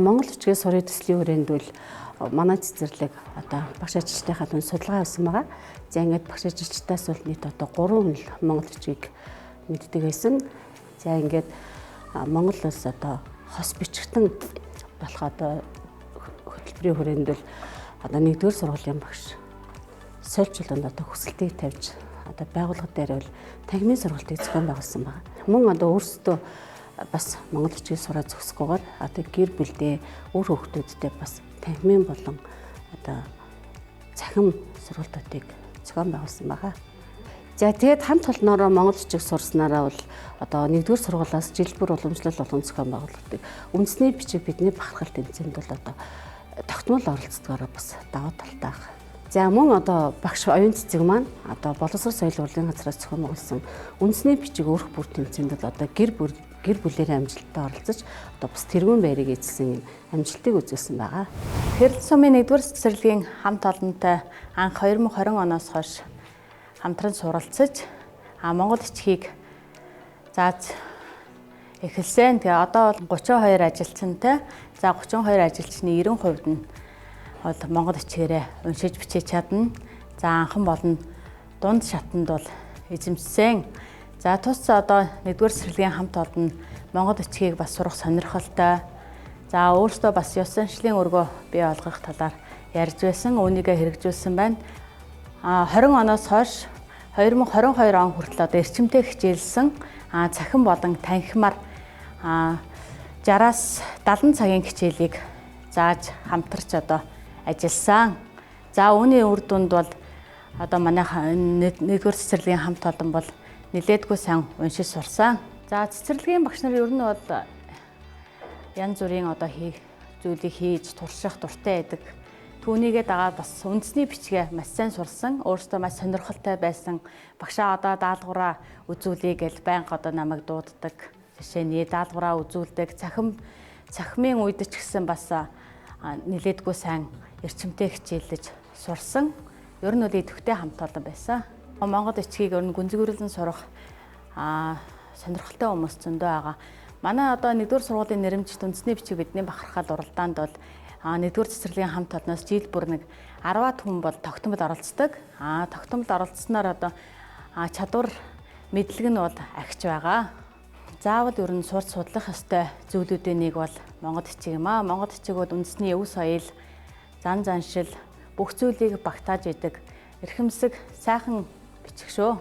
Монгол бичгийн сурын төслийн хүрээнд бол манай цэцэрлэг одоо багш ажилчдынхаа түн судалгаа хийсэн байгаа. За ингээд багш ажилчдаас бол нийт одоо 3 л монгол бичгийг мэддэг байсан. За ингээд Монгол улс одоо хос бичгтэн болох одоо хөтөлбөрийн хүрээнд бол одоо 1-р сургуулийн багш сольчлонд одоо хүсэлтийг тавьж одоо байгууллага дээр бол танхимын сургалтыг зохион байгуулсан байна. Мөн одоо өөрсдөө бас монгол бичгийг сураад зогсохгүйгээр одоо гэр бүлдээ өөр хүүхдүүдтэй бас танхимын болон одоо цахим сургалтуудыг зохион байгуулсан байна. За тэгээд хамт олноороо монгол бичиг сурснараа бол одоо 1-р сургуулиас жил бүр уламжлал болгон зохион байгуулдаг. Үндэсний бичиг бидний бахархал тэмцээнд бол одоо тогтмол оролцдогоор бас давуу талтай байна. За мөн одоо багш оюун цэцэг маань одоо боловсрол соёлын урлагийн газраас зохион байгуулсан үндэсний бичиг өрх бүр тэмцээнд бол одоо гэр бүлээрээ амжилттай оролцож одоо бас тэргуун байрыг эзэлсэн амжилтыг үзүүлсэн байгаа. Хэрэл сумын 1-р цэцэрлэгийн хамт олонтой анх 2020 оноос хойш хамтран суралцаж монгол бичгийг зааж эхэлсэн. Тэгээ одоо бол 32 ажилтнтай. За 32 ажилчны 90% нь бол монгол бичгээрээ уншиж бичиж чадна. За анхан болон дунд шатанд бол эзэмшсэн. За тус одоо 1-р цэцэрлэгийн хамт олон монгол бичгийг бас сурах сонирхолтой. За өөртөө бас ёс заншлын өргөө бий болгох талаар ярьж байсан. Үүнийгээ хэрэгжүүлсэн байна. 20 оноос хойш 2022 он хүртэл одоо эрчимтэй хичээлсэн цахим болон танхимаар 60-аас 70 цагийн хичээлийг зааж хамтарч одоо ажилласан. За үүний үр дүнд бол одоо манай 1-р цэцэрлэгийн хамт олон бол нэлээдгүй сайн уншиж сурсан. За цэцэрлэгийн багш нар ер нь бол янз бүрийн одоо зүйлийг хийж турших дуртай байдаг. Түүнийгээ дагаад бас үндэсний бичгээ маш сайн сурсан. Өөртөө маш сонирхолтой байсан. Багшаа одоо даалгавраа үзүүлье гэж байнга одоо намайг дууддаг. Жишээний даалгавраа үзүүлдэг. Цахимын үед ч гэсэн бас нэлээдгүй сайн эрчимтэй хичээлж сурсан. Ер нь бол идэвхтэй хамт олон байсан. Монгол бичгийг ер нь гүнзгийрэлэн сурах сонирхолтой хүмүүс зөндөө байгаа. Манай одоо 1-р сургуулийн нэрэмжит үндэсний бичиг бидний бахархал уралдаанд бол 1-р цэцэрлэгийн хамт олноос жил бүр 10-аад хүн бол тогтмол оролцдог. Тогтмолд оролцсноор одоо чадвар мэдлэг нь бол агч байгаа. Заавал ер нь сурч судлах ёстой зүйлүүдийн нэг бол монгол бичиг юм аа. Монгол бичиг бол үндэсний өв соёл, зан заншил бүх зүйлийг багтааж идэг эрхэмсэг сайхан бичиг шүү.